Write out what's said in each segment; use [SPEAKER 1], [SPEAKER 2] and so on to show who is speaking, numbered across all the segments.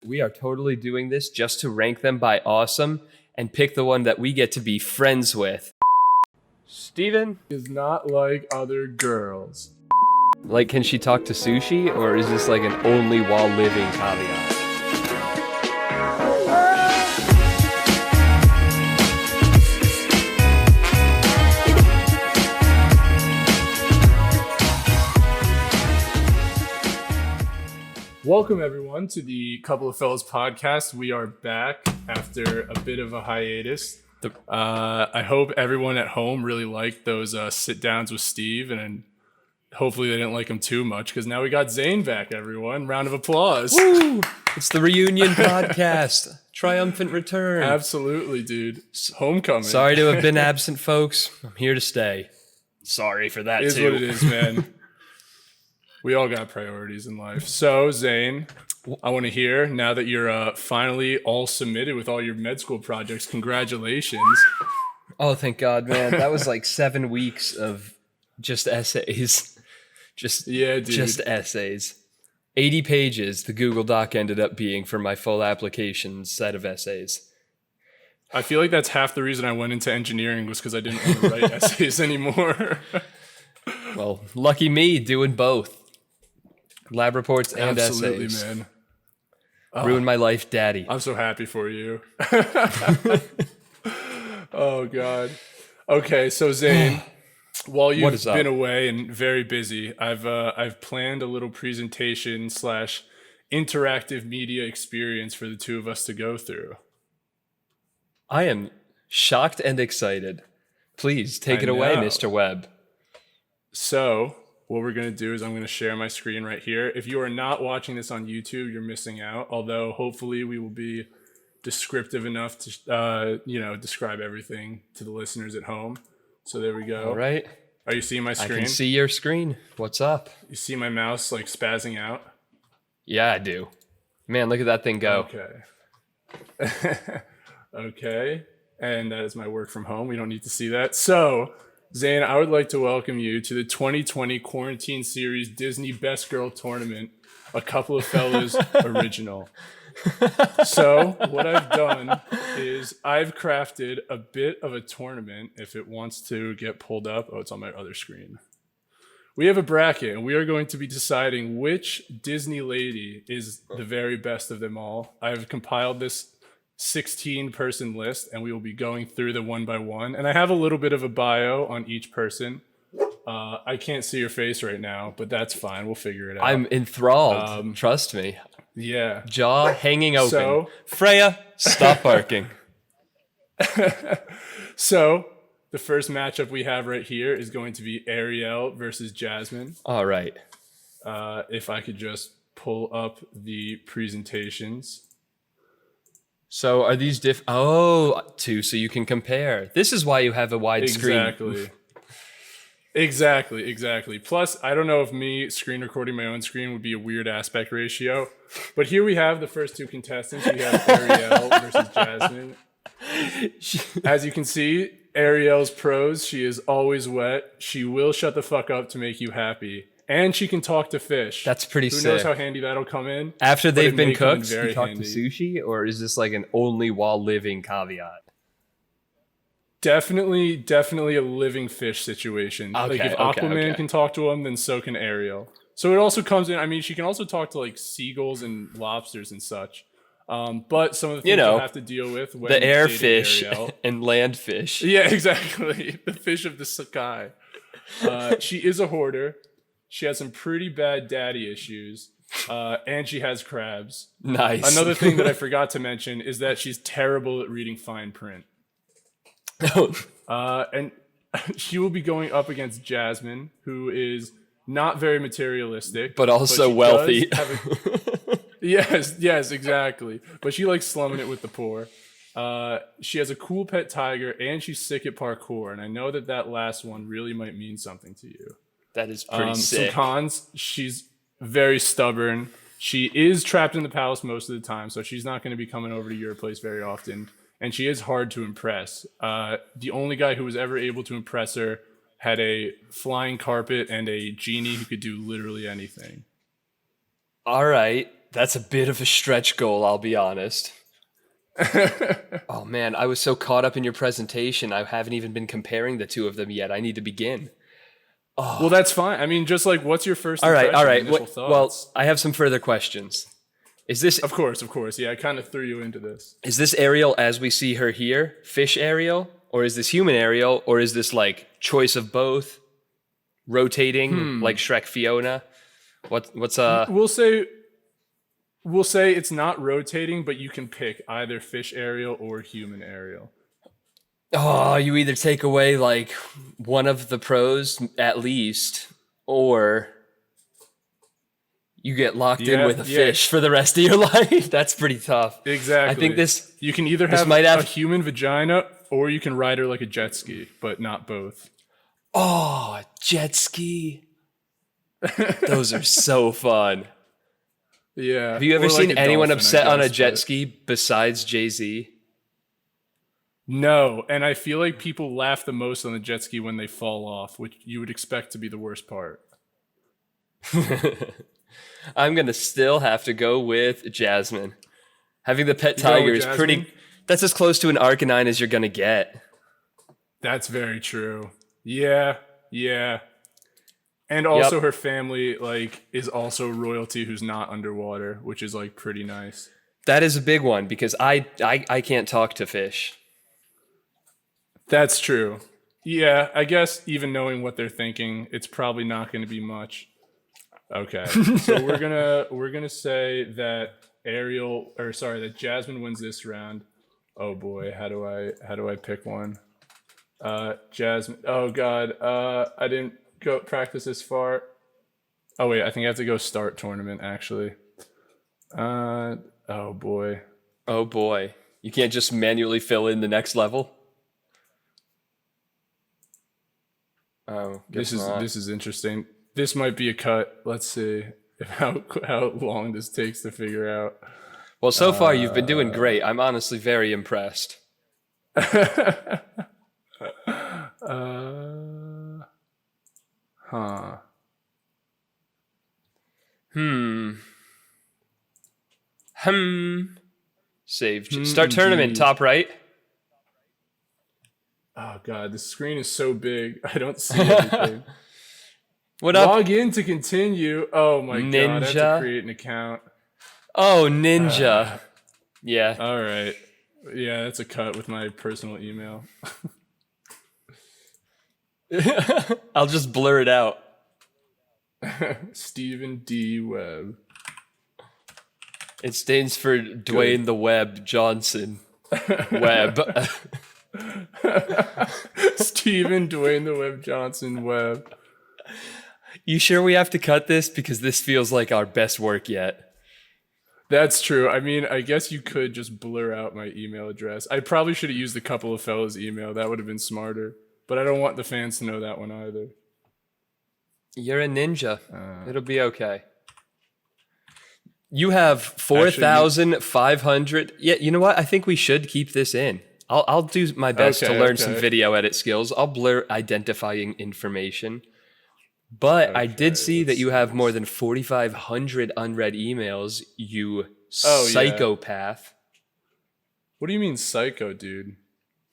[SPEAKER 1] We are totally doing this just to rank them by awesome and pick the one that we get to be friends with. Steven?
[SPEAKER 2] Is not like other girls.
[SPEAKER 1] Like, can she talk to sushi, or is this like an only while living caveat?
[SPEAKER 2] Welcome, everyone, to the Couple of Fellas podcast. We are back after a bit of a hiatus. I hope everyone at home really liked those sit-downs with Steve, and hopefully they didn't like them too much, because now we got Zane back, everyone. Round of applause.
[SPEAKER 1] Woo! It's the reunion podcast. Triumphant return.
[SPEAKER 2] Absolutely, dude. Homecoming.
[SPEAKER 1] Sorry to have been absent, folks. I'm here to stay. Sorry for that,
[SPEAKER 2] It is
[SPEAKER 1] too.
[SPEAKER 2] what it is, man. We all got priorities in life. So, Zane, I want to hear, now that you're finally all submitted with all your med school projects, congratulations.
[SPEAKER 1] Oh, thank God, man. That was like 7 weeks of just essays. Just essays. 80 pages the Google Doc ended up being for my full application set of essays.
[SPEAKER 2] I feel like that's half the reason I went into engineering, was because I didn't want to write essays anymore.
[SPEAKER 1] Well, lucky me doing both. Lab reports and
[SPEAKER 2] Absolutely,
[SPEAKER 1] essays.
[SPEAKER 2] Man.
[SPEAKER 1] Ruined my life, daddy.
[SPEAKER 2] I'm so happy for you. Oh, God. Okay, so Zane, while you've been away and very busy, I've planned a little presentation / interactive media experience for the two of us to go through.
[SPEAKER 1] I am shocked and excited. Please take it away, Mr. Webb.
[SPEAKER 2] So what we're going to do is I'm going to share my screen right here. If you are not watching this on YouTube, you're missing out. Although hopefully we will be descriptive enough to, describe everything to the listeners at home. So there we go.
[SPEAKER 1] All right.
[SPEAKER 2] Are you seeing my screen?
[SPEAKER 1] I can see your screen. What's up?
[SPEAKER 2] You see my mouse like spazzing out?
[SPEAKER 1] Yeah, I do. Man, look at that thing go.
[SPEAKER 2] Okay. Okay. And that is my work from home. We don't need to see that. So, Zane, I would like to welcome you to the 2020 Quarantine Series Disney Best Girl Tournament, A Couple of Fellas original. So what I've done is I've crafted a bit of a tournament, if it wants to get pulled up. Oh, it's on my other screen. We have a bracket, and we are going to be deciding which Disney lady is the very best of them all. I've compiled this 16-person list, and we will be going through them one by one. And I have a little bit of a bio on each person. I can't see your face right now, but that's fine. We'll figure it out.
[SPEAKER 1] I'm enthralled. Trust me.
[SPEAKER 2] Yeah.
[SPEAKER 1] Jaw hanging open.
[SPEAKER 2] So,
[SPEAKER 1] Freya, stop barking.
[SPEAKER 2] So, the first matchup we have right here is going to be Ariel versus Jasmine.
[SPEAKER 1] All right.
[SPEAKER 2] If I could just pull up the presentations.
[SPEAKER 1] So are these two, so you can compare. This is why you have a wide screen.
[SPEAKER 2] Exactly. Plus, I don't know if me screen recording my own screen would be a weird aspect ratio. But here we have the first two contestants. We have Ariel versus Jasmine. As you can see, Ariel's pros. She is always wet. She will shut the fuck up to make you happy. And she can talk to fish.
[SPEAKER 1] That's pretty sick.
[SPEAKER 2] Who knows how handy that'll come in?
[SPEAKER 1] After they've been cooked, you talk to sushi? Or is this like an only while living caveat?
[SPEAKER 2] Definitely a living fish situation.
[SPEAKER 1] Okay,
[SPEAKER 2] like if Aquaman can talk to him, then so can Ariel. So it also comes in, I mean, she can also talk to like seagulls and lobsters and such. But some of the things you'll have to deal with when
[SPEAKER 1] the air fish
[SPEAKER 2] Ariel.
[SPEAKER 1] And land fish.
[SPEAKER 2] Yeah, exactly. The fish of the sky. She is a hoarder. She has some pretty bad daddy issues. And she has crabs.
[SPEAKER 1] Nice.
[SPEAKER 2] Another thing that I forgot to mention is that she's terrible at reading fine print. And she will be going up against Jasmine, who is not very materialistic.
[SPEAKER 1] But also wealthy.
[SPEAKER 2] Yes, exactly. But she likes slumming it with the poor. She has a cool pet tiger, and she's sick at parkour. And I know that last one really might mean something to you.
[SPEAKER 1] That is pretty sick.
[SPEAKER 2] Some cons, she's very stubborn. She is trapped in the palace most of the time, so she's not going to be coming over to your place very often. And she is hard to impress. The only guy who was ever able to impress her had a flying carpet and a genie who could do literally anything.
[SPEAKER 1] All right. That's a bit of a stretch goal, I'll be honest. Oh man, I was so caught up in your presentation, I haven't even been comparing the two of them yet. I need to begin. Oh.
[SPEAKER 2] Well, that's fine. I mean, just like, what's your first
[SPEAKER 1] all right,
[SPEAKER 2] initial thoughts?
[SPEAKER 1] Well, I have some further questions. Is this...
[SPEAKER 2] Of course. Yeah, I kind of threw you into this.
[SPEAKER 1] Is this Ariel as we see her here, fish Ariel? Or is this human Ariel? Or is this like choice of both? Rotating, like Shrek Fiona? What's
[SPEAKER 2] We'll say it's not rotating, but you can pick either fish Ariel or human Ariel.
[SPEAKER 1] Oh, you either take away like one of the pros at least, or you get locked in with a fish for the rest of your life. That's pretty tough.
[SPEAKER 2] Exactly.
[SPEAKER 1] I think this...
[SPEAKER 2] You can either have a human vagina, or you can ride her like a jet ski, but not both.
[SPEAKER 1] Oh, jet ski. Those are so fun.
[SPEAKER 2] Yeah.
[SPEAKER 1] Have you ever seen anyone upset on a jet ski besides Jay-Z?
[SPEAKER 2] No, and I feel like people laugh the most on the jet ski when they fall off, which you would expect to be the worst part.
[SPEAKER 1] I'm going to still have to go with Jasmine. Having the pet tiger is pretty... That's as close to an Arcanine as you're going to get.
[SPEAKER 2] That's very true. Yeah. And also her family like is also royalty who's not underwater, which is like pretty nice.
[SPEAKER 1] That is a big one because I can't talk to fish.
[SPEAKER 2] That's true. Yeah, I guess even knowing what they're thinking, it's probably not going to be much. Okay. So we're going to say that that Jasmine wins this round. Oh boy, how do I pick one? Jasmine. Oh god. I didn't go practice this far. Oh wait, I think I have to go start tournament actually. Oh boy.
[SPEAKER 1] Oh boy. You can't just manually fill in the next level? Oh,
[SPEAKER 2] this is interesting. This might be a cut. Let's see how long this takes to figure out.
[SPEAKER 1] Well, so far you've been doing great. I'm honestly very impressed.
[SPEAKER 2] Huh.
[SPEAKER 1] Save. Start tournament, top right.
[SPEAKER 2] Oh god, the screen is so big. I don't see anything.
[SPEAKER 1] What up?
[SPEAKER 2] Log in to continue. Oh my god, I have to create an account.
[SPEAKER 1] Oh, Ninja. Yeah.
[SPEAKER 2] All right. Yeah, that's a cut with my personal email.
[SPEAKER 1] I'll just blur it out.
[SPEAKER 2] Stephen D. Webb.
[SPEAKER 1] It stands for Dwayne the Webb Johnson. Webb.
[SPEAKER 2] Stephen Dwayne the Webb Johnson Webb.
[SPEAKER 1] You sure we have to cut this? Because this feels like our best work yet.
[SPEAKER 2] That's true. I mean, I guess you could just blur out my email address. I probably should have used a couple of fellas' email. That would have been smarter. But I don't want the fans to know that one either.
[SPEAKER 1] You're a ninja. It'll be okay. You have 4,500. Yeah, you know what? I think we should keep this in. I'll do my best to learn some video edit skills. I'll blur identifying information. But I did see that you have more than 4,500 unread emails, you psychopath.
[SPEAKER 2] What do you mean psycho, dude?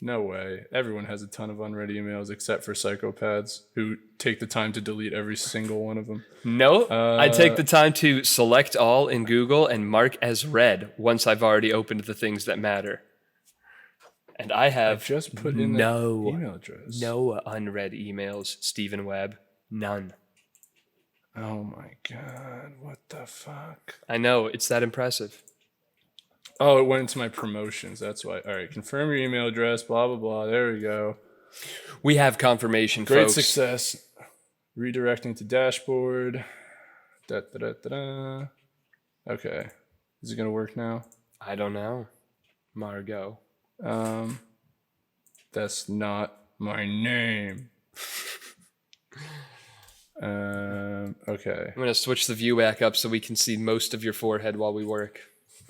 [SPEAKER 2] No way. Everyone has a ton of unread emails except for psychopaths who take the time to delete every single one of them.
[SPEAKER 1] No, I take the time to select all in Google and mark as read once I've already opened the things that matter. And I have
[SPEAKER 2] just put in no email address.
[SPEAKER 1] No unread emails, Stephen Webb. None.
[SPEAKER 2] Oh my god, what the fuck?
[SPEAKER 1] I know, it's that impressive.
[SPEAKER 2] Oh, it went into my promotions, that's why. All right, confirm your email address, blah, blah, blah. There we go.
[SPEAKER 1] We have confirmation,
[SPEAKER 2] Great
[SPEAKER 1] folks.
[SPEAKER 2] success. Redirecting to dashboard. Da-da-da-da-da. Okay. Is it going to work now?
[SPEAKER 1] I don't know. Margot.
[SPEAKER 2] That's not my name. Okay.
[SPEAKER 1] I'm going to switch the view back up so we can see most of your forehead while we work.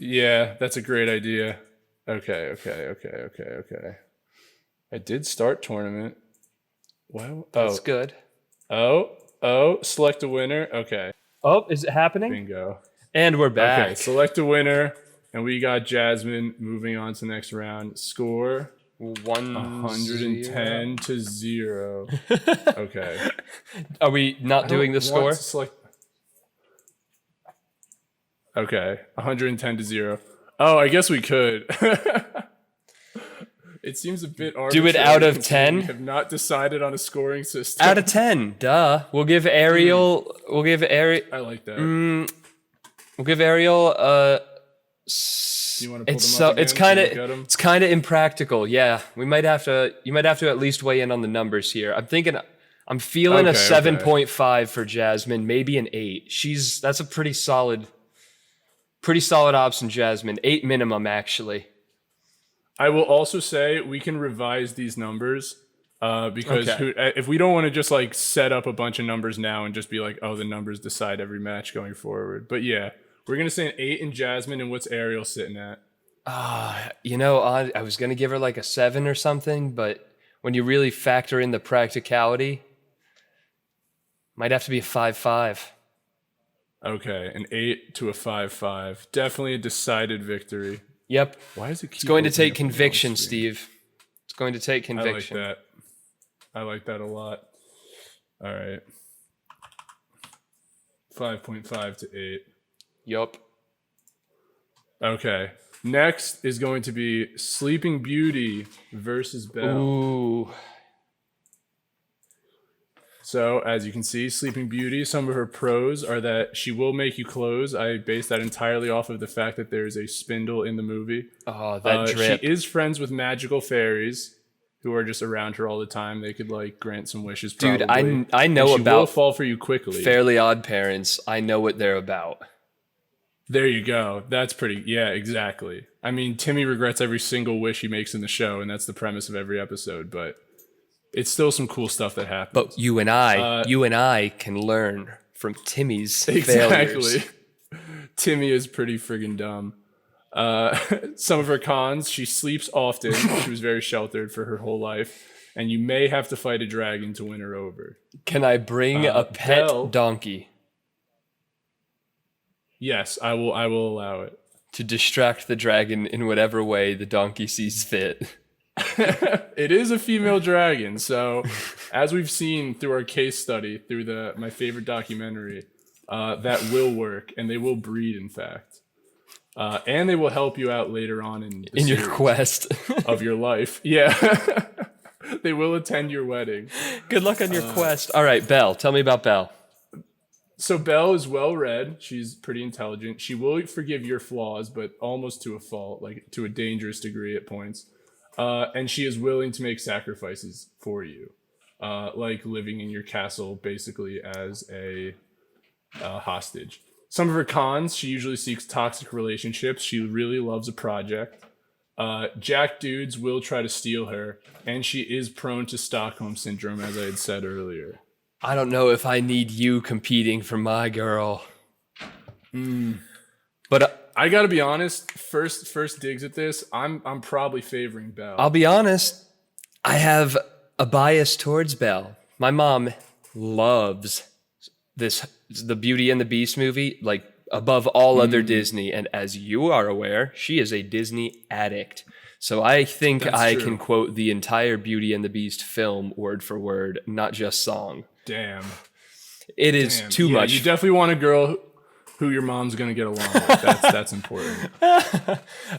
[SPEAKER 2] Yeah, that's a great idea. Okay. I did start tournament. Well,
[SPEAKER 1] that's good.
[SPEAKER 2] Oh, select a winner. Okay.
[SPEAKER 1] Oh, is it happening?
[SPEAKER 2] Bingo.
[SPEAKER 1] And we're back.
[SPEAKER 2] Okay, select a winner. And we got Jasmine moving on to the next round. Score 110 to 0. Okay.
[SPEAKER 1] Are we not doing the score?
[SPEAKER 2] Okay, 110 to 0. Oh, I guess we could. It seems a bit arbitrary.
[SPEAKER 1] Do it out of 10?
[SPEAKER 2] We have not decided on a scoring system.
[SPEAKER 1] Out of 10, duh. We'll give Ariel. We'll give Ariel.
[SPEAKER 2] I like that.
[SPEAKER 1] We'll give Ariel.
[SPEAKER 2] Do you want to pull them up again?
[SPEAKER 1] It's kind of impractical. Yeah, we might have to. You might have to at least weigh in on the numbers here. I'm feeling a 7.5 for Jasmine, maybe an 8. That's a pretty solid option, Jasmine. 8 minimum, actually.
[SPEAKER 2] I will also say we can revise these numbers because if we don't want to just like set up a bunch of numbers now and just be like, oh, the numbers decide every match going forward. But yeah, we're going to say an 8 in Jasmine, and what's Ariel sitting at?
[SPEAKER 1] I was going to give her like a 7 or something, but when you really factor in the practicality, might have to be a 5.5.
[SPEAKER 2] Okay, an 8 to a 5.5. Definitely a decided victory.
[SPEAKER 1] Yep.
[SPEAKER 2] Why is it?
[SPEAKER 1] It's going to take conviction, Steve. It's going to take conviction.
[SPEAKER 2] I like that. I like that a lot. All right. 5.5 to 8.
[SPEAKER 1] Yup.
[SPEAKER 2] Okay. Next is going to be Sleeping Beauty versus Belle.
[SPEAKER 1] Ooh.
[SPEAKER 2] So, as you can see, Sleeping Beauty, some of her pros are that she will make you close. I base that entirely off of the fact that there is a spindle in the movie.
[SPEAKER 1] Oh, that drip.
[SPEAKER 2] She is friends with magical fairies who are just around her all the time. They could, like, grant some wishes, probably.
[SPEAKER 1] Dude, I know
[SPEAKER 2] about... She will fall for you quickly.
[SPEAKER 1] Fairly Odd Parents. I know what they're about.
[SPEAKER 2] There you go. That's pretty... Yeah, exactly. I mean, Timmy regrets every single wish he makes in the show, and that's the premise of every episode, but... It's still some cool stuff that happens.
[SPEAKER 1] But you and I can learn from Timmy's failures.
[SPEAKER 2] Timmy is pretty friggin' dumb. Some of her cons, she sleeps often. She was very sheltered for her whole life. And you may have to fight a dragon to win her over.
[SPEAKER 1] Can I bring a pet donkey?
[SPEAKER 2] Yes, I will allow it.
[SPEAKER 1] To distract the dragon in whatever way the donkey sees fit.
[SPEAKER 2] It is a female dragon, so as we've seen through our case study, through my favorite documentary, that will work, and they will breed, in fact. And they will help you out later on in
[SPEAKER 1] your quest
[SPEAKER 2] of your life. Yeah. They will attend your wedding.
[SPEAKER 1] Good luck on your quest. All right, Belle. Tell me about Belle.
[SPEAKER 2] So Belle is well-read. She's pretty intelligent. She will forgive your flaws, but almost to a fault, like to a dangerous degree at points. And she is willing to make sacrifices for you, like living in your castle basically as a hostage. Some of her cons, she usually seeks toxic relationships. She really loves a project. Jack dudes will try to steal her, and she is prone to Stockholm Syndrome, as I had said earlier.
[SPEAKER 1] I don't know if I need you competing for my girl. But
[SPEAKER 2] I gotta be honest. First digs at this. I'm probably favoring Belle.
[SPEAKER 1] I'll be honest. I have a bias towards Belle. My mom loves the Beauty and the Beast movie, like above all other Disney. And as you are aware, she is a Disney addict. So I think I can quote the entire Beauty and the Beast film word for word, not just song.
[SPEAKER 2] Damn.
[SPEAKER 1] It is too much.
[SPEAKER 2] You definitely want a girl who your mom's going to get along with. That's important.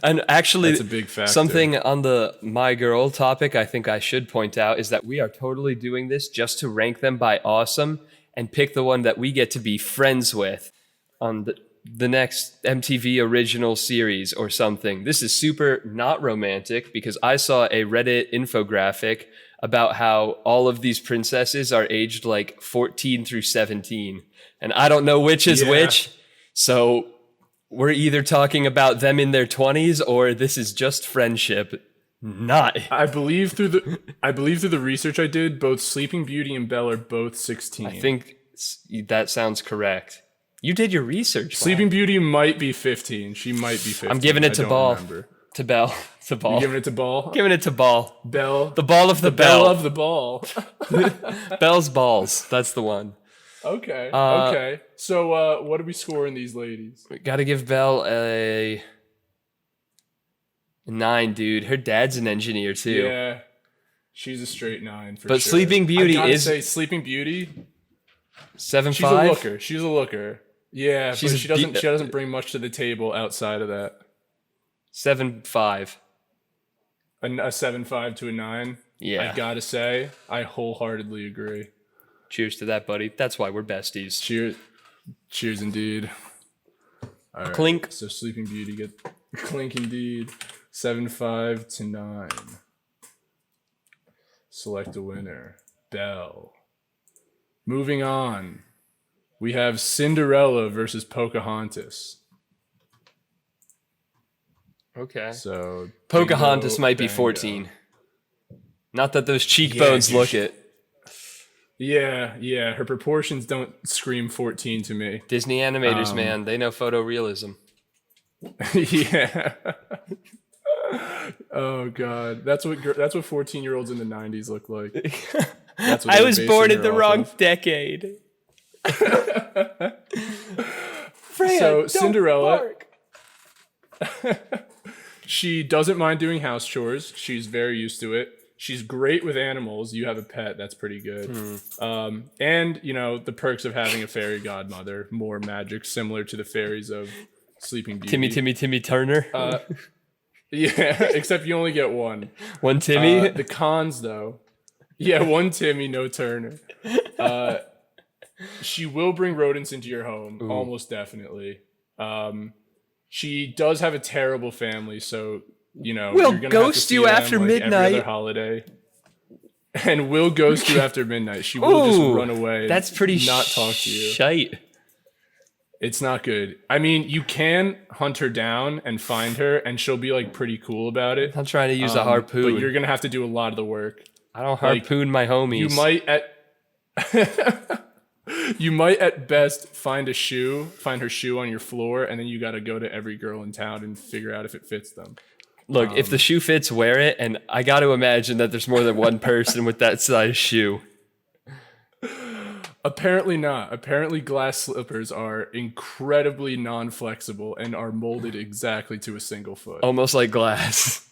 [SPEAKER 1] And actually,
[SPEAKER 2] that's a big factor.
[SPEAKER 1] Something on the my girl topic I think I should point out is that we are totally doing this just to rank them by awesome and pick the one that we get to be friends with on the next MTV original series or something. This is super not romantic because I saw a Reddit infographic about how all of these princesses are aged like 14 through 17. And I don't know which is which. So we're either talking about them in their 20s or this is just friendship. I believe through
[SPEAKER 2] the research I did, both Sleeping Beauty and Belle are both 16.
[SPEAKER 1] I think that sounds correct. You did your research.
[SPEAKER 2] Sleeping Beauty might be 15. She might be 15.
[SPEAKER 1] I'm giving it to Belle. To Belle. To Ball.
[SPEAKER 2] You giving it to Ball?
[SPEAKER 1] Giving it to Ball.
[SPEAKER 2] Belle.
[SPEAKER 1] The ball of the bell.
[SPEAKER 2] Belle of the ball.
[SPEAKER 1] Belle's balls. That's the one.
[SPEAKER 2] Okay.
[SPEAKER 1] Uh,
[SPEAKER 2] Okay. So, what do we score in these ladies?
[SPEAKER 1] Got to give Belle a 9, dude. Her dad's an engineer too.
[SPEAKER 2] Yeah, she's a straight 9 for
[SPEAKER 1] But
[SPEAKER 2] sure.
[SPEAKER 1] Sleeping Beauty
[SPEAKER 2] I gotta
[SPEAKER 1] is
[SPEAKER 2] say, Sleeping Beauty.
[SPEAKER 1] 7.5.
[SPEAKER 2] She's a looker. She's a looker. Yeah,
[SPEAKER 1] She's
[SPEAKER 2] but she doesn't. She doesn't bring much to the table outside of that.
[SPEAKER 1] 7.5.
[SPEAKER 2] A 7.5 to a 9.
[SPEAKER 1] Yeah.
[SPEAKER 2] I gotta say, I wholeheartedly agree.
[SPEAKER 1] Cheers to that, buddy. That's why we're besties.
[SPEAKER 2] Cheers. Cheers indeed. All right.
[SPEAKER 1] Clink.
[SPEAKER 2] So Sleeping Beauty get clink indeed. 7.5 to 9. Select a winner. Belle. Moving on. We have Cinderella versus Pocahontas.
[SPEAKER 1] Okay.
[SPEAKER 2] So
[SPEAKER 1] Pocahontas
[SPEAKER 2] bingo,
[SPEAKER 1] might be
[SPEAKER 2] bango.
[SPEAKER 1] 14. Not that those cheekbones
[SPEAKER 2] Yeah,
[SPEAKER 1] look it.
[SPEAKER 2] Yeah. Her proportions don't scream 14 to me.
[SPEAKER 1] Disney animators, man, they know photorealism.
[SPEAKER 2] Yeah. Oh god, that's what 14-year-olds in the 90s look like. That's what
[SPEAKER 1] I
[SPEAKER 2] they're
[SPEAKER 1] was
[SPEAKER 2] basing
[SPEAKER 1] born in
[SPEAKER 2] her
[SPEAKER 1] the
[SPEAKER 2] off
[SPEAKER 1] wrong
[SPEAKER 2] of.
[SPEAKER 1] decade. Freya,
[SPEAKER 2] So
[SPEAKER 1] don't
[SPEAKER 2] Cinderella,
[SPEAKER 1] bark.
[SPEAKER 2] she doesn't mind doing house chores. She's very used to it. She's great with animals. You have a pet, that's pretty good. And the perks of having a fairy godmother, more magic, similar to the fairies of Sleeping Beauty.
[SPEAKER 1] Timmy Turner.
[SPEAKER 2] Yeah, except you only get one.
[SPEAKER 1] One Timmy.
[SPEAKER 2] The cons, though. Yeah, one Timmy, no Turner. She will bring rodents into your home, almost definitely. She does have a terrible family, so
[SPEAKER 1] We'll
[SPEAKER 2] you're gonna
[SPEAKER 1] ghost
[SPEAKER 2] have to see
[SPEAKER 1] you
[SPEAKER 2] them,
[SPEAKER 1] after
[SPEAKER 2] like, every
[SPEAKER 1] midnight.
[SPEAKER 2] other holiday. And will ghost you after midnight. She will just run away.
[SPEAKER 1] That's pretty
[SPEAKER 2] not talk to you.
[SPEAKER 1] shite.
[SPEAKER 2] It's not good. I mean, you can hunt her down and find her, and she'll be like pretty cool about it.
[SPEAKER 1] I'm trying to use a harpoon.
[SPEAKER 2] But you're gonna have to do a lot of the work.
[SPEAKER 1] I don't harpoon my homies.
[SPEAKER 2] You might at best find her shoe on your floor, and then you got to go to every girl in town and figure out if it fits them.
[SPEAKER 1] Look, if the shoe fits, wear it, and I got to imagine that there's more than one person with that size shoe.
[SPEAKER 2] Apparently not. Apparently glass slippers are incredibly non-flexible and are molded exactly to a single foot.
[SPEAKER 1] Almost like glass.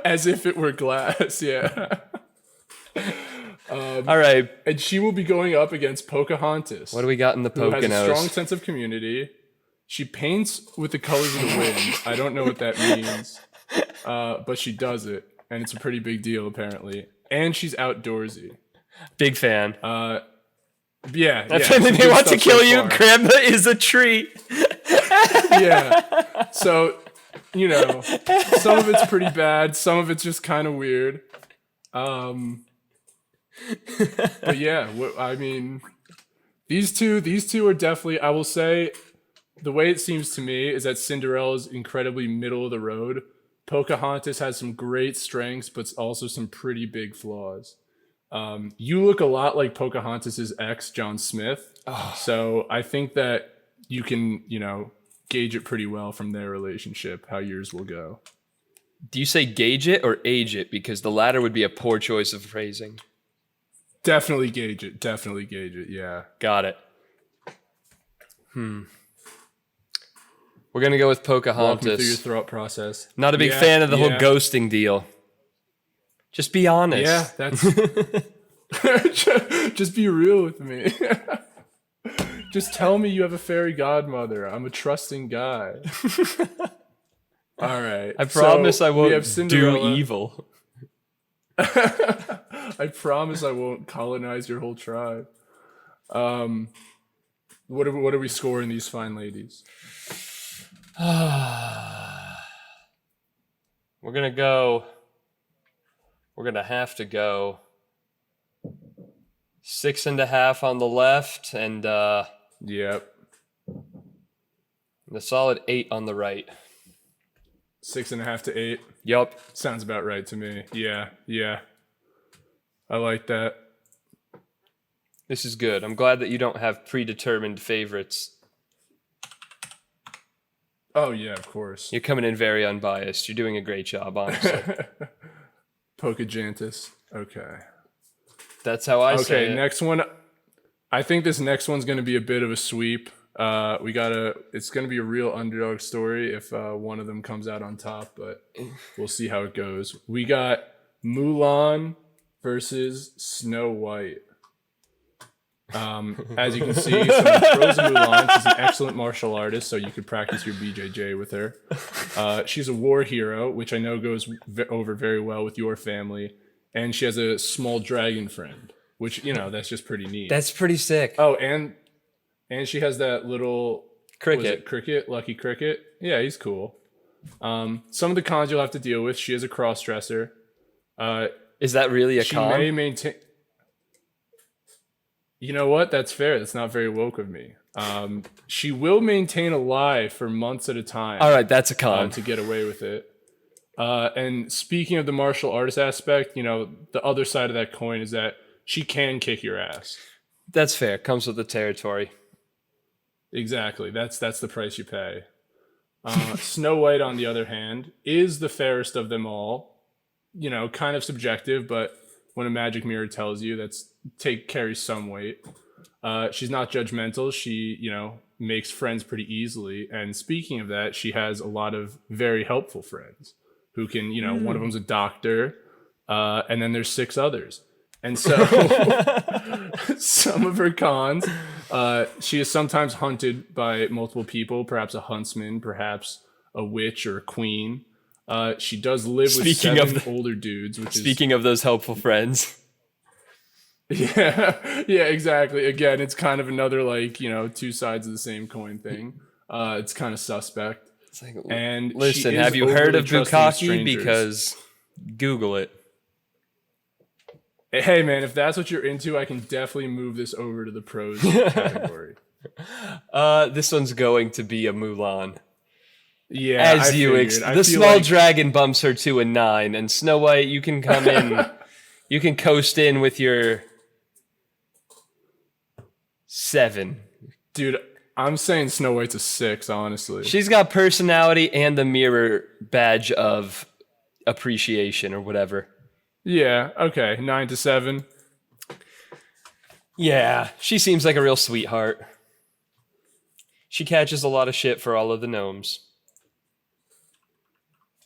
[SPEAKER 2] As if it were glass, yeah.
[SPEAKER 1] All right.
[SPEAKER 2] And she will be going up against Pocahontas.
[SPEAKER 1] What do we got in the
[SPEAKER 2] who has a
[SPEAKER 1] Poconos?
[SPEAKER 2] strong sense of community. She paints with the colors of the wind. I don't know what that means, but she does it, and it's a pretty big deal apparently. And she's outdoorsy.
[SPEAKER 1] Big fan.
[SPEAKER 2] Yeah.
[SPEAKER 1] Apparently they want to kill you. Grandma is a tree.
[SPEAKER 2] Yeah. So, some of it's pretty bad. Some of it's just kind of weird. But yeah, I mean, these two are definitely, I will say, the way it seems to me is that Cinderella's incredibly middle of the road. Pocahontas has some great strengths, but also some pretty big flaws. You look a lot like Pocahontas' ex, John Smith. Oh. So I think that you can, gauge it pretty well from their relationship, how yours will go.
[SPEAKER 1] Do you say gauge it or age it? Because the latter would be a poor choice of phrasing.
[SPEAKER 2] Definitely gauge it. Yeah.
[SPEAKER 1] Got it. We're going to go with Pocahontas.
[SPEAKER 2] Walk me through your thought process.
[SPEAKER 1] Not a big fan of the whole ghosting deal. Just be honest.
[SPEAKER 2] Yeah, that's... Just be real with me. Just tell me you have a fairy godmother. I'm a trusting guy. All right.
[SPEAKER 1] I promise I won't do
[SPEAKER 2] Cinderella.
[SPEAKER 1] evil.
[SPEAKER 2] I promise I won't colonize your whole tribe. What are we scoring these fine ladies?
[SPEAKER 1] We're going to have to go 6.5 on the left and
[SPEAKER 2] Yep.
[SPEAKER 1] a solid 8 on the right.
[SPEAKER 2] 6.5 to 8.
[SPEAKER 1] Yup.
[SPEAKER 2] Sounds about right to me. Yeah. I like that.
[SPEAKER 1] This is good. I'm glad that you don't have predetermined favorites.
[SPEAKER 2] Oh yeah, of course.
[SPEAKER 1] You're coming in very unbiased. You're doing a great job, honestly.
[SPEAKER 2] Pocahontas. Okay.
[SPEAKER 1] That's how I say it.
[SPEAKER 2] Okay, next one. I think this next one's going to be a bit of a sweep. It's going to be a real underdog story if one of them comes out on top, but we'll see how it goes. We got Mulan versus Snow White. As you can see, some of the pros of Mulan, she's an excellent martial artist, so you could practice your BJJ with her. She's a war hero, which I know goes over very well with your family, and she has a small dragon friend, which, that's just pretty neat.
[SPEAKER 1] That's pretty sick.
[SPEAKER 2] Oh, and she has that little
[SPEAKER 1] cricket.
[SPEAKER 2] Lucky Cricket. Yeah, he's cool. Some of the cons you'll have to deal with. She is a cross-dresser.
[SPEAKER 1] Is that really a con?
[SPEAKER 2] She may maintain. You know what? That's fair. That's not very woke of me. She will maintain a lie for months at a time.
[SPEAKER 1] All right, that's a con.
[SPEAKER 2] To get away with it. And speaking of the martial artist aspect, the other side of that coin is that she can kick your ass.
[SPEAKER 1] That's fair. Comes with the territory.
[SPEAKER 2] Exactly. That's the price you pay. Snow White, on the other hand, is the fairest of them all. Kind of subjective, but when a magic mirror tells you, carries some weight. She's not judgmental. She, makes friends pretty easily. And speaking of that, she has a lot of very helpful friends who can, one of them's a doctor, and then there's 6 others. And so some of her cons, she is sometimes hunted by multiple people, perhaps a huntsman, perhaps a witch or a queen. She does live with 7 older dudes.
[SPEAKER 1] Speaking of those helpful friends.
[SPEAKER 2] Yeah, exactly. Again, it's kind of another 2 sides of the same coin thing. It's kind of suspect.
[SPEAKER 1] It's like,
[SPEAKER 2] and
[SPEAKER 1] listen, have you heard of bukkake? Because Google it.
[SPEAKER 2] Hey man, if that's what you're into, I can definitely move this over to the pros category.
[SPEAKER 1] This one's going to be a Mulan.
[SPEAKER 2] Yeah,
[SPEAKER 1] as the small dragon bumps her to a 9, and Snow White, you can come in, you can coast in with your 7.
[SPEAKER 2] Dude, I'm saying Snow White's a 6, honestly.
[SPEAKER 1] She's got personality and the mirror badge of appreciation or whatever.
[SPEAKER 2] Yeah, okay, 9 to 7.
[SPEAKER 1] Yeah, she seems like a real sweetheart. She catches a lot of shit for all of the gnomes.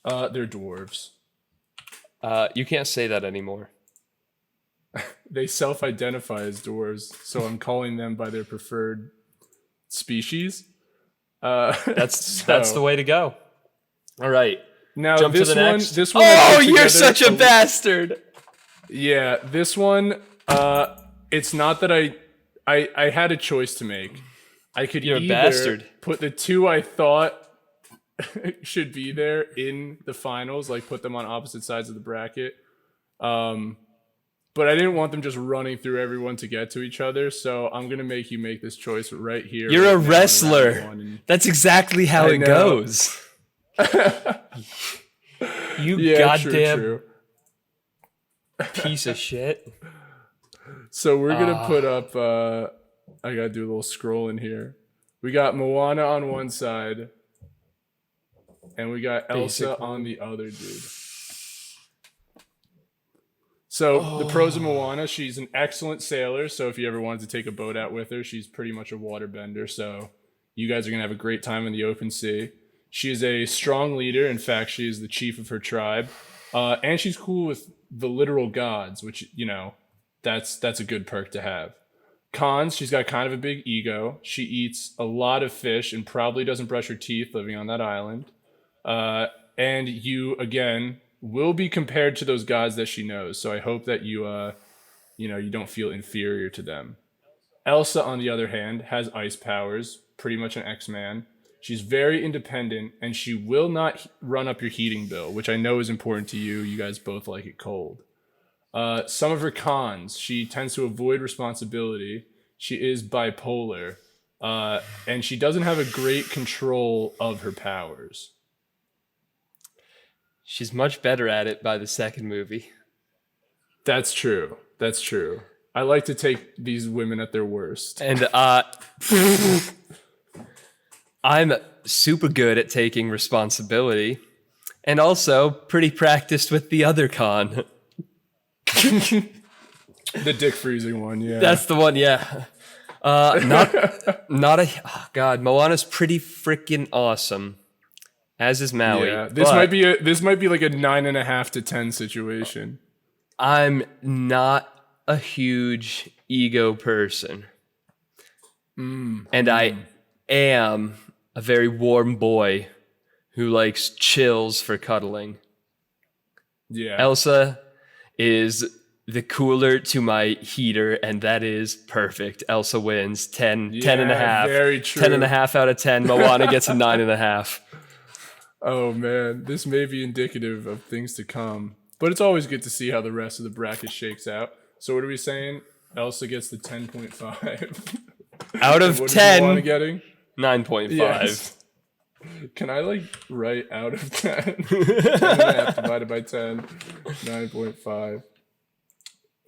[SPEAKER 2] They're dwarves.
[SPEAKER 1] You can't say that anymore.
[SPEAKER 2] They self-identify as dwarves, so I'm calling them by their preferred species.
[SPEAKER 1] That's the way to go. All right.
[SPEAKER 2] Now
[SPEAKER 1] jump
[SPEAKER 2] this
[SPEAKER 1] to the
[SPEAKER 2] one,
[SPEAKER 1] next.
[SPEAKER 2] this one.
[SPEAKER 1] Oh, you're such a bastard.
[SPEAKER 2] Yeah, this one. It's not that I had a choice to make. I could either put the 2 I thought should be there in the finals, put them on opposite sides of the bracket. But I didn't want them just running through everyone to get to each other, so I'm gonna make you make this choice right here.
[SPEAKER 1] You're a wrestler. That's exactly how it goes. Goddamn true. Piece of shit.
[SPEAKER 2] So we're gonna put up. I gotta do a little scroll in here. We got Moana on one side, and we got Elsa on the other, dude. So the pros of Moana: she's an excellent sailor. So if you ever wanted to take a boat out with her, she's pretty much a waterbender. So you guys are gonna have a great time in the open sea. She is a strong leader. In fact, she is the chief of her tribe. And she's cool with the literal gods, which, that's a good perk to have. Cons, she's got kind of a big ego. She eats a lot of fish and probably doesn't brush her teeth living on that island. And you, again, will be compared to those gods that she knows. So I hope that you don't feel inferior to them. Elsa, on the other hand, has ice powers, pretty much an X-Man. She's very independent, and she will not run up your heating bill, which I know is important to you. You guys both like it cold. Some of her cons: she tends to avoid responsibility. She is bipolar, and she doesn't have a great control of her powers.
[SPEAKER 1] She's much better at it by the second movie.
[SPEAKER 2] That's true. I like to take these women at their worst.
[SPEAKER 1] And I'm super good at taking responsibility, and also pretty practiced with the other con.
[SPEAKER 2] The dick freezing one, yeah.
[SPEAKER 1] That's the one, yeah. Not a God. Moana's pretty freaking awesome, as is Maui.
[SPEAKER 2] Yeah, this might be like a 9.5 to 10 situation.
[SPEAKER 1] I'm not a huge ego person, and I am a very warm boy who likes chills for cuddling.
[SPEAKER 2] Yeah,
[SPEAKER 1] Elsa is the cooler to my heater, and that is perfect. Elsa wins 10 and a half.
[SPEAKER 2] Very true.
[SPEAKER 1] 10.5 out of 10. Moana gets a 9.5.
[SPEAKER 2] Oh man, this may be indicative of things to come, but it's always good to see how the rest of the bracket shakes out. So what are we saying? Elsa gets the 10.5
[SPEAKER 1] out of
[SPEAKER 2] what
[SPEAKER 1] 10.
[SPEAKER 2] Is Moana getting
[SPEAKER 1] 9.5.
[SPEAKER 2] Yes. Can I write out of 10? 10.5 divided by 10, 9.5.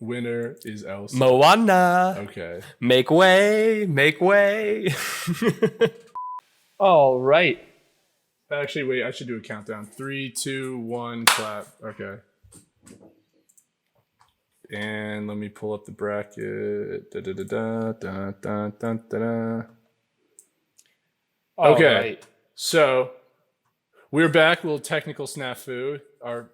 [SPEAKER 2] Winner is Elsa.
[SPEAKER 1] Moana.
[SPEAKER 2] Okay.
[SPEAKER 1] Make way. All right.
[SPEAKER 2] Actually, wait, I should do a countdown. 3, 2, 1, clap. Okay. And let me pull up the bracket. Okay.
[SPEAKER 1] Right.
[SPEAKER 2] So we're back. A little technical snafu. Our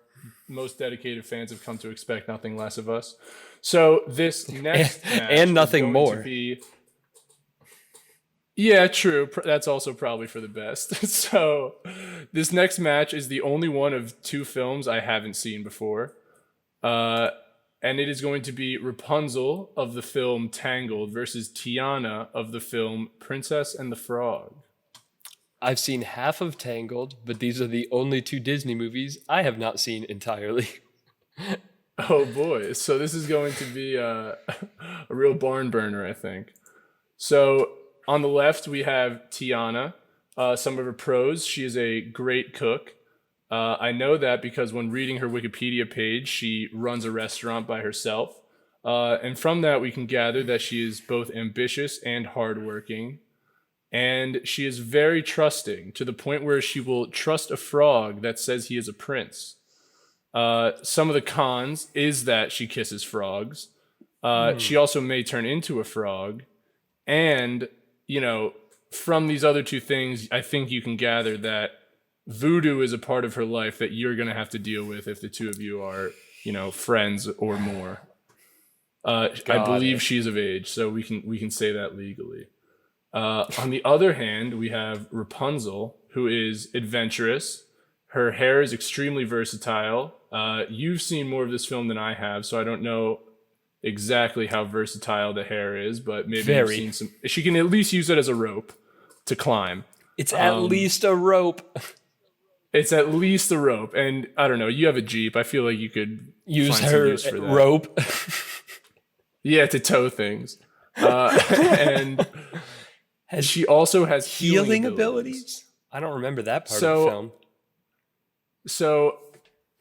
[SPEAKER 2] most dedicated fans have come to expect nothing less of us. So this next match
[SPEAKER 1] and nothing
[SPEAKER 2] is going
[SPEAKER 1] more.
[SPEAKER 2] To be, yeah, true. That's also probably for the best. So this next match is the only one of 2 films I haven't seen before. And it is going to be Rapunzel of the film Tangled versus Tiana of the film Princess and the Frog.
[SPEAKER 1] I've seen half of Tangled, but these are the only 2 Disney movies I have not seen entirely.
[SPEAKER 2] Oh boy. So this is going to be a real barn burner, I think. So on the left, we have Tiana. Some of her pros: she is a great cook. I know that because when reading her Wikipedia page, she runs a restaurant by herself. And from that, we can gather that she is both ambitious and hardworking. And she is very trusting, to the point where she will trust a frog that says he is a prince. Some of the cons is that she kisses frogs. She also may turn into a frog. And, from these other 2 things, I think you can gather that voodoo is a part of her life that you're going to have to deal with if the 2 of you are, friends or more. I believe she's of age, so we can say that legally. On the other hand, we have Rapunzel, who is adventurous. Her hair is extremely versatile. You've seen more of this film than I have, so I don't know exactly how versatile the hair is, but maybe you've seen some. She can at least use it as a rope to climb.
[SPEAKER 1] It's at least a rope.
[SPEAKER 2] It's at least a rope, and I don't know. You have a Jeep. I feel like you could
[SPEAKER 1] use her for that. Rope.
[SPEAKER 2] Yeah, to tow things. And she also has healing abilities.
[SPEAKER 1] I don't remember that part of the film.
[SPEAKER 2] So,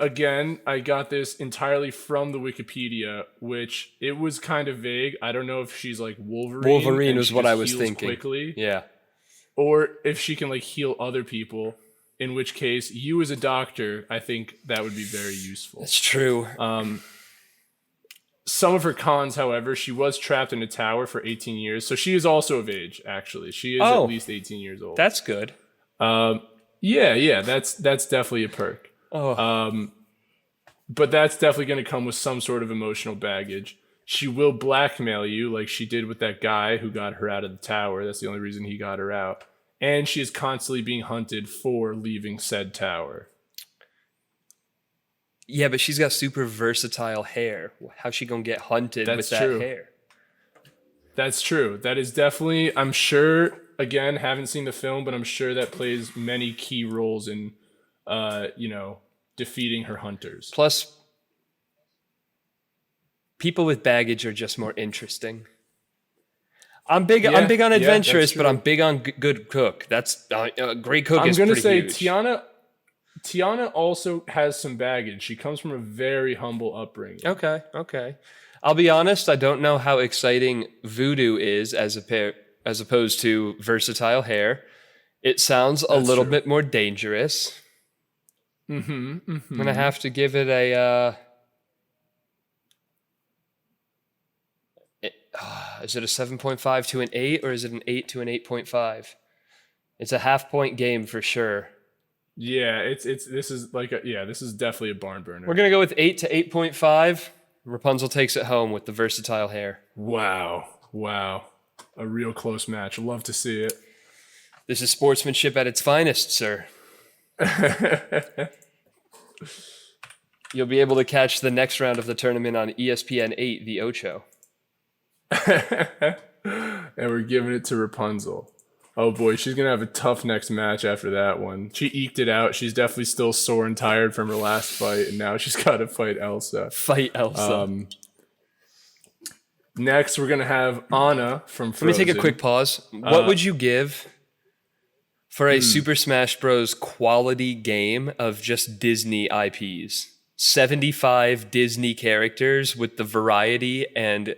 [SPEAKER 2] again, I got this entirely from the Wikipedia, which it was kind of vague. I don't know if she's like Wolverine.
[SPEAKER 1] Wolverine was what I was thinking.
[SPEAKER 2] Quickly,
[SPEAKER 1] yeah.
[SPEAKER 2] Or if she can heal other people, in which case you as a doctor, I think that would be very useful.
[SPEAKER 1] That's true.
[SPEAKER 2] Some of her cons, however, she was trapped in a tower for 18 years. So she is also of age, actually. She is at least 18 years old.
[SPEAKER 1] That's good.
[SPEAKER 2] Yeah, that's definitely a perk. But that's definitely going to come with some sort of emotional baggage. She will blackmail you like she did with that guy who got her out of the tower. That's the only reason he got her out. And she is constantly being hunted for leaving said tower.
[SPEAKER 1] Yeah, but she's got super versatile hair. How's she going to get hunted with that hair?
[SPEAKER 2] That's true. That is definitely, I'm sure, again, haven't seen the film, but I'm sure that plays many key roles in, defeating her hunters.
[SPEAKER 1] Plus, people with baggage are just more interesting. I'm big on adventurous, but I'm big on good cook. That's great cook. I'm going to say huge.
[SPEAKER 2] Tiana also has some baggage. She comes from a very humble upbringing.
[SPEAKER 1] Okay. I'll be honest, I don't know how exciting voodoo is as opposed to versatile hair. It sounds a little bit more dangerous. I'm going to have to give it Is it a 7.5 to an 8, or is it an 8 to an 8.5? It's a half-point game for sure.
[SPEAKER 2] Yeah, this is definitely a barn burner.
[SPEAKER 1] We're gonna go with 8 to 8.5. Rapunzel takes it home with the versatile hair.
[SPEAKER 2] Wow, a real close match. Love to see it.
[SPEAKER 1] This is sportsmanship at its finest, sir. You'll be able to catch the next round of the tournament on ESPN 8, The Ocho.
[SPEAKER 2] And we're giving it to Rapunzel. Oh boy, she's going to have a tough next match after that one. She eked it out. She's definitely still sore and tired from her last fight, and now she's got to fight Elsa. Next, we're going to have Anna from Frozen.
[SPEAKER 1] Let me take a quick pause. What would you give for a Super Smash Bros. Quality game of just Disney IPs? 75 Disney characters with the variety and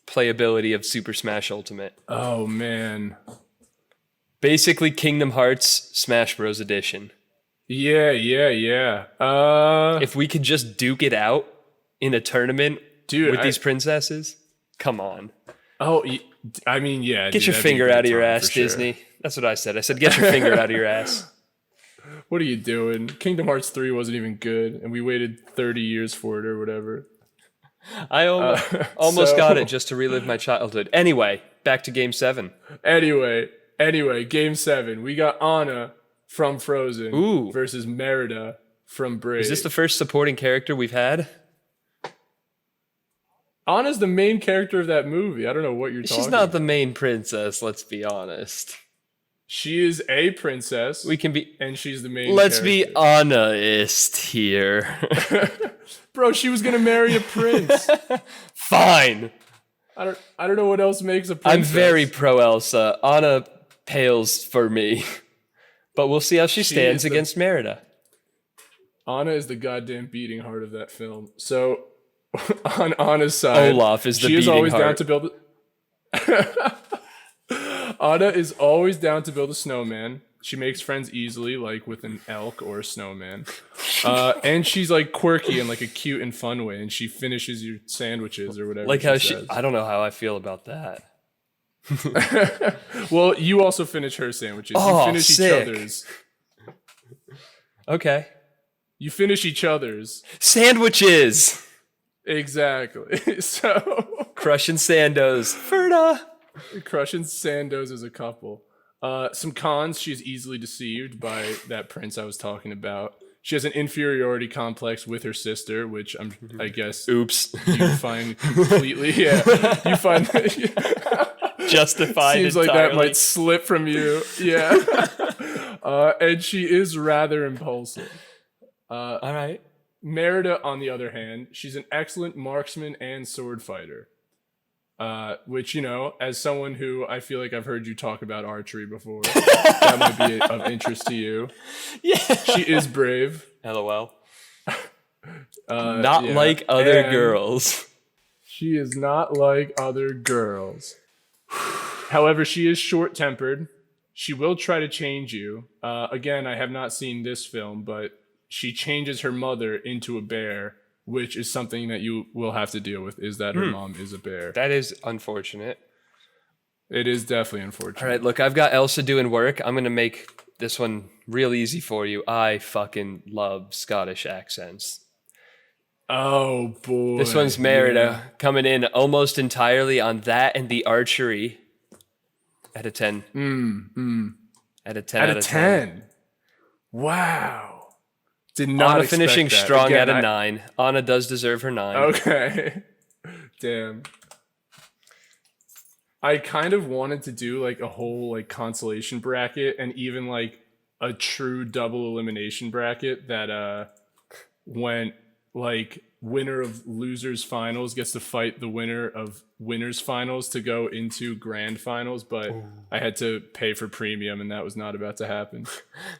[SPEAKER 1] playability of Super Smash Ultimate.
[SPEAKER 2] Oh, man.
[SPEAKER 1] Basically Kingdom Hearts Smash Bros. Edition.
[SPEAKER 2] Yeah.
[SPEAKER 1] If we could just duke it out in a tournament with these princesses, come on.
[SPEAKER 2] Oh, I mean, yeah.
[SPEAKER 1] Get your finger out of your ass, Disney. Sure. That's what I said. I said, get your finger out of your ass.
[SPEAKER 2] What are you doing? Kingdom Hearts 3 wasn't even good, and we waited 30 years for it or whatever.
[SPEAKER 1] I almost got it just to relive my childhood. Anyway, back to Game 7.
[SPEAKER 2] Anyway, Game 7. We got Anna from Frozen versus Merida from Brave.
[SPEAKER 1] Is this the first supporting character we've had?
[SPEAKER 2] Anna's the main character of that movie. I don't know what you're talking about.
[SPEAKER 1] She's not the main princess, let's be honest.
[SPEAKER 2] She is a princess. And she's the main
[SPEAKER 1] Let's
[SPEAKER 2] character.
[SPEAKER 1] be honest here.
[SPEAKER 2] Bro, she was going to marry a prince.
[SPEAKER 1] Fine.
[SPEAKER 2] I don't know what else makes a princess.
[SPEAKER 1] I'm very pro Elsa. Anna pales for me. But we'll see how she stands against Merida.
[SPEAKER 2] Anna is the goddamn beating heart of that film. So, on Anna's side,
[SPEAKER 1] Olaf is the
[SPEAKER 2] she is
[SPEAKER 1] beating
[SPEAKER 2] always
[SPEAKER 1] heart.
[SPEAKER 2] down to build Anna is always down to build a snowman. She makes friends easily, like with an elk or a snowman. And she's like quirky in like a cute and fun way, and she finishes your sandwiches or whatever.
[SPEAKER 1] Like how
[SPEAKER 2] says.
[SPEAKER 1] I don't know how I feel about that.
[SPEAKER 2] Well, you also finish her sandwiches.
[SPEAKER 1] Oh,
[SPEAKER 2] you finish
[SPEAKER 1] sick.
[SPEAKER 2] each other's.
[SPEAKER 1] Okay.
[SPEAKER 2] You finish each other's.
[SPEAKER 1] Sandwiches!
[SPEAKER 2] Exactly. So
[SPEAKER 1] crushing Sandos. Ferda!
[SPEAKER 2] Crushing Sandos as a couple. Some cons, she's easily deceived by that prince I was talking about. She has an inferiority complex with her sister, which I guess
[SPEAKER 1] oops,
[SPEAKER 2] you find completely you find
[SPEAKER 1] justified.
[SPEAKER 2] Seems
[SPEAKER 1] entirely.
[SPEAKER 2] Like that might slip from you. Yeah. And she is rather impulsive.
[SPEAKER 1] All right.
[SPEAKER 2] Merida, on the other hand, she's an excellent marksman and sword fighter. Which, you know, as someone who I feel like I've heard you talk about archery before, that might be of interest to you.
[SPEAKER 1] Yeah.
[SPEAKER 2] She is brave.
[SPEAKER 1] LOL. Not like other girls.
[SPEAKER 2] She is not like other girls. However, she is short-tempered. She will try to change you. Again, I have not seen this film, but she changes her mother into a bear, which is something that you will have to deal with, is that her mom is a bear.
[SPEAKER 1] That is unfortunate.
[SPEAKER 2] It is definitely unfortunate.
[SPEAKER 1] All right, look, I've got Elsa doing work. I'm going to make this one real easy for you. I fucking love Scottish accents.
[SPEAKER 2] Oh, boy.
[SPEAKER 1] This one's Merida coming in almost entirely on that and the archery at a 10. At a 10 out of 10.
[SPEAKER 2] Wow. Did not
[SPEAKER 1] Anna
[SPEAKER 2] expect
[SPEAKER 1] finishing
[SPEAKER 2] that.
[SPEAKER 1] strong
[SPEAKER 2] Again,
[SPEAKER 1] at a 9. Anna does deserve her 9.
[SPEAKER 2] Okay. Damn. I kind of wanted to do like a whole like consolation bracket and even like a true double elimination bracket that went like winner of losers finals gets to fight the winner of winners finals to go into grand finals, but I had to pay for premium and that was not about to happen.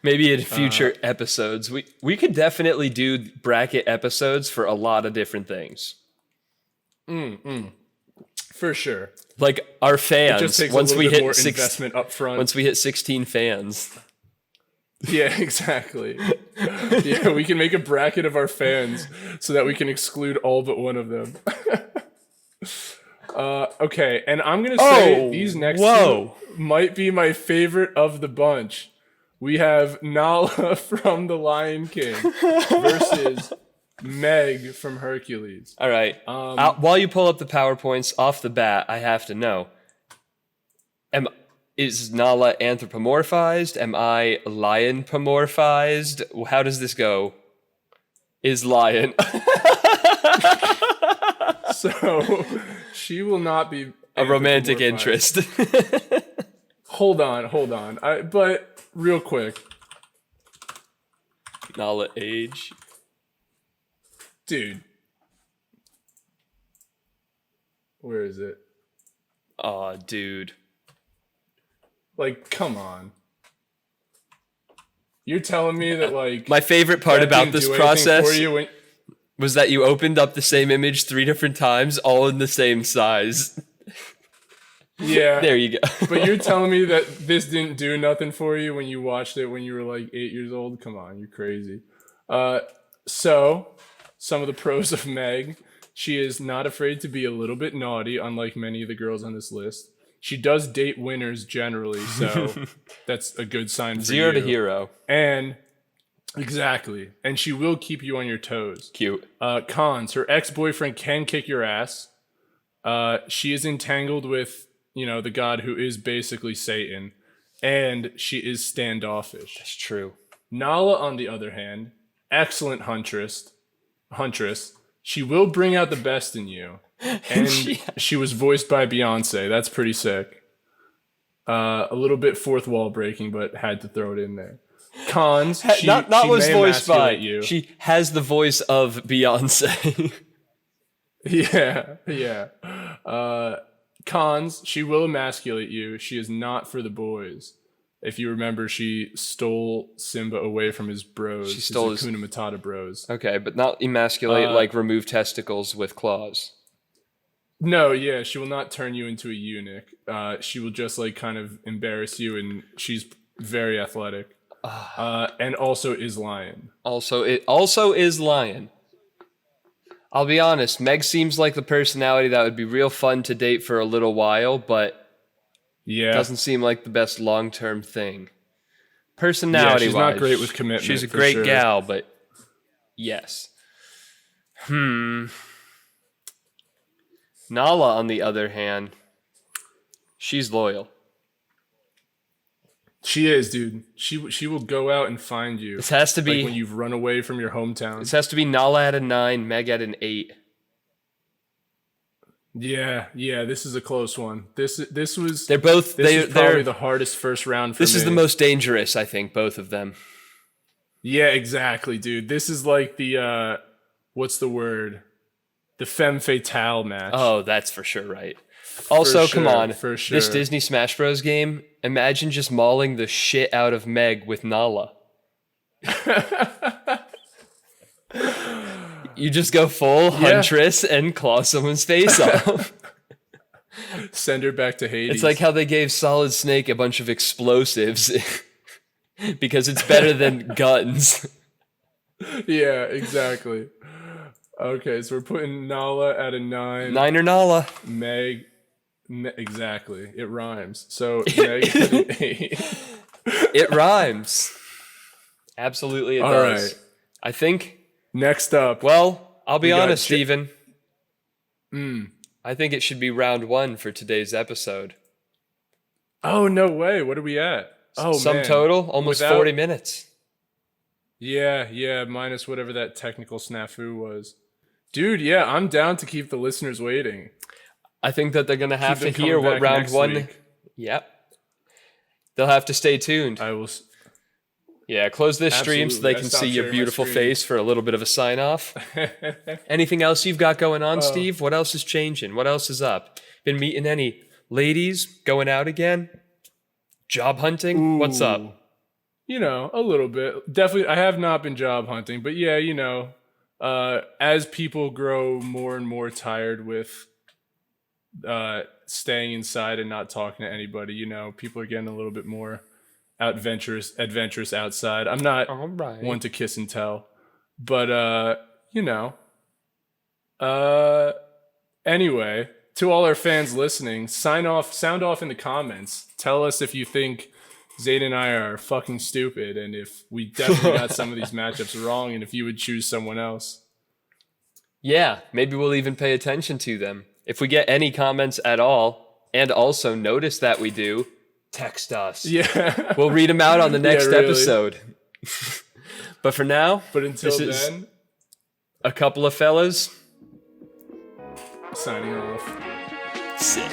[SPEAKER 1] Maybe in future episodes. We could definitely do bracket episodes for a lot of different things.
[SPEAKER 2] For sure.
[SPEAKER 1] Like our fans,
[SPEAKER 2] It just takes
[SPEAKER 1] once
[SPEAKER 2] a
[SPEAKER 1] we
[SPEAKER 2] little bit
[SPEAKER 1] hit
[SPEAKER 2] more investment up front.
[SPEAKER 1] Once we hit 16 fans.
[SPEAKER 2] Yeah, exactly. Yeah, we can make a bracket of our fans so that we can exclude all but one of them. Okay, and I'm gonna say these next
[SPEAKER 1] whoa.
[SPEAKER 2] two might be my favorite of the bunch. We have Nala from The Lion King versus Meg from Hercules.
[SPEAKER 1] All right. While you pull up the PowerPoints off the bat, I have to know: is Nala anthropomorphized? Am I lion-pomorphized? How does this go? Is lion?
[SPEAKER 2] So she will not be
[SPEAKER 1] a romantic
[SPEAKER 2] anthropomorphized.
[SPEAKER 1] interest.
[SPEAKER 2] Hold on. But real quick,
[SPEAKER 1] Nala age.
[SPEAKER 2] dude. Where is it?
[SPEAKER 1] Aw, dude.
[SPEAKER 2] Like, come on. You're telling me that, like...
[SPEAKER 1] My favorite part about this process was that you opened up the same image 3 different times, all in the same size.
[SPEAKER 2] Yeah.
[SPEAKER 1] There you go.
[SPEAKER 2] But you're telling me that this didn't do nothing for you when you watched it when you were like 8 years old? Come on, you're crazy. So, some of the pros of Meg. She is not afraid to be a little bit naughty, unlike many of the girls on this list. She does date winners generally, so that's a good sign for
[SPEAKER 1] 0
[SPEAKER 2] you.
[SPEAKER 1] to hero.
[SPEAKER 2] And exactly. And she will keep you on your toes.
[SPEAKER 1] Cute.
[SPEAKER 2] Cons. Her ex-boyfriend can kick your ass. She is entangled with, the god who is basically Satan. And she is standoffish.
[SPEAKER 1] That's true.
[SPEAKER 2] Nala, on the other hand, excellent huntress. She will bring out the best in you. And she was voiced by Beyonce. That's pretty sick. A little bit fourth wall breaking, but had to throw it in there. Cons. She
[SPEAKER 1] was
[SPEAKER 2] may
[SPEAKER 1] voiced by
[SPEAKER 2] you.
[SPEAKER 1] She has the voice of Beyonce.
[SPEAKER 2] Yeah. Cons. She will emasculate you. She is not for the boys. If you remember, she stole Simba away from his bros.
[SPEAKER 1] She stole
[SPEAKER 2] his Hakuna Matata bros.
[SPEAKER 1] Okay, but not emasculate like remove testicles with claws.
[SPEAKER 2] No, yeah, she will not turn you into a eunuch. She will just like kind of embarrass you, and she's very athletic. And also is lion. Also
[SPEAKER 1] is lion. I'll be honest, Meg seems like the personality that would be real fun to date for a little while, but doesn't seem like the best long-term thing. Personality-wise,
[SPEAKER 2] she's not great with commitment.
[SPEAKER 1] She's a great gal, but yes. Nala, on the other hand, she's loyal.
[SPEAKER 2] She is, dude. She will go out and find you.
[SPEAKER 1] This has to be
[SPEAKER 2] like when you've run away from your hometown.
[SPEAKER 1] This has to be Nala at a 9, Meg at an 8.
[SPEAKER 2] Yeah. This is a close one. This was.
[SPEAKER 1] They're both.
[SPEAKER 2] They're probably the hardest first round for me.
[SPEAKER 1] This is the most dangerous, I think, both of them.
[SPEAKER 2] Yeah, exactly, dude. This is like the what's the word? The femme fatale match.
[SPEAKER 1] Oh, that's for sure right. Also, come on,
[SPEAKER 2] for sure.
[SPEAKER 1] This Disney Smash Bros. Game. Imagine just mauling the shit out of Meg with Nala. You just go full huntress and claw someone's face off.
[SPEAKER 2] Send her back to Hades.
[SPEAKER 1] It's like how they gave Solid Snake a bunch of explosives because it's better than guns.
[SPEAKER 2] Yeah, exactly. Okay, so we're putting Nala at a 9.
[SPEAKER 1] 9 or Nala.
[SPEAKER 2] Meg, exactly. It rhymes. So Meg at an 8.
[SPEAKER 1] It rhymes. Absolutely it does.
[SPEAKER 2] Right.
[SPEAKER 1] I think...
[SPEAKER 2] Next up.
[SPEAKER 1] Well, I'll be honest, Steven. I think it should be round 1 for today's episode.
[SPEAKER 2] Oh, no way. What are we at? Oh,
[SPEAKER 1] Sum total, almost 40 minutes.
[SPEAKER 2] Yeah, minus whatever that technical snafu was. Dude, yeah, I'm down to keep the listeners waiting.
[SPEAKER 1] I think that they're going to have to hear what round 1...
[SPEAKER 2] week.
[SPEAKER 1] Yep. They'll have to stay tuned.
[SPEAKER 2] I will...
[SPEAKER 1] Yeah, close this stream so they can see your beautiful face for a little bit of a sign-off. Anything else you've got going on, Steve? What else is changing? What else is up? Been meeting any ladies? Going out again? Job hunting?
[SPEAKER 2] Ooh.
[SPEAKER 1] What's up?
[SPEAKER 2] A little bit. Definitely, I have not been job hunting. But yeah, as people grow more and more tired with staying inside and not talking to anybody, people are getting a little bit more... adventurous outside. I'm not one to kiss and tell, but anyway, to all our fans listening, sound off in the comments. Tell us if you think Zane and I are fucking stupid, and if we definitely got some of these matchups wrong, and if you would choose someone else.
[SPEAKER 1] Yeah, maybe we'll even pay attention to them. If we get any comments at all, and also notice that we do, text us.
[SPEAKER 2] Yeah.
[SPEAKER 1] We'll read them out on the next
[SPEAKER 2] really.
[SPEAKER 1] episode. But for now,
[SPEAKER 2] but until
[SPEAKER 1] this
[SPEAKER 2] then,
[SPEAKER 1] is A Couple of Fellas.
[SPEAKER 2] Signing off.
[SPEAKER 1] Sick.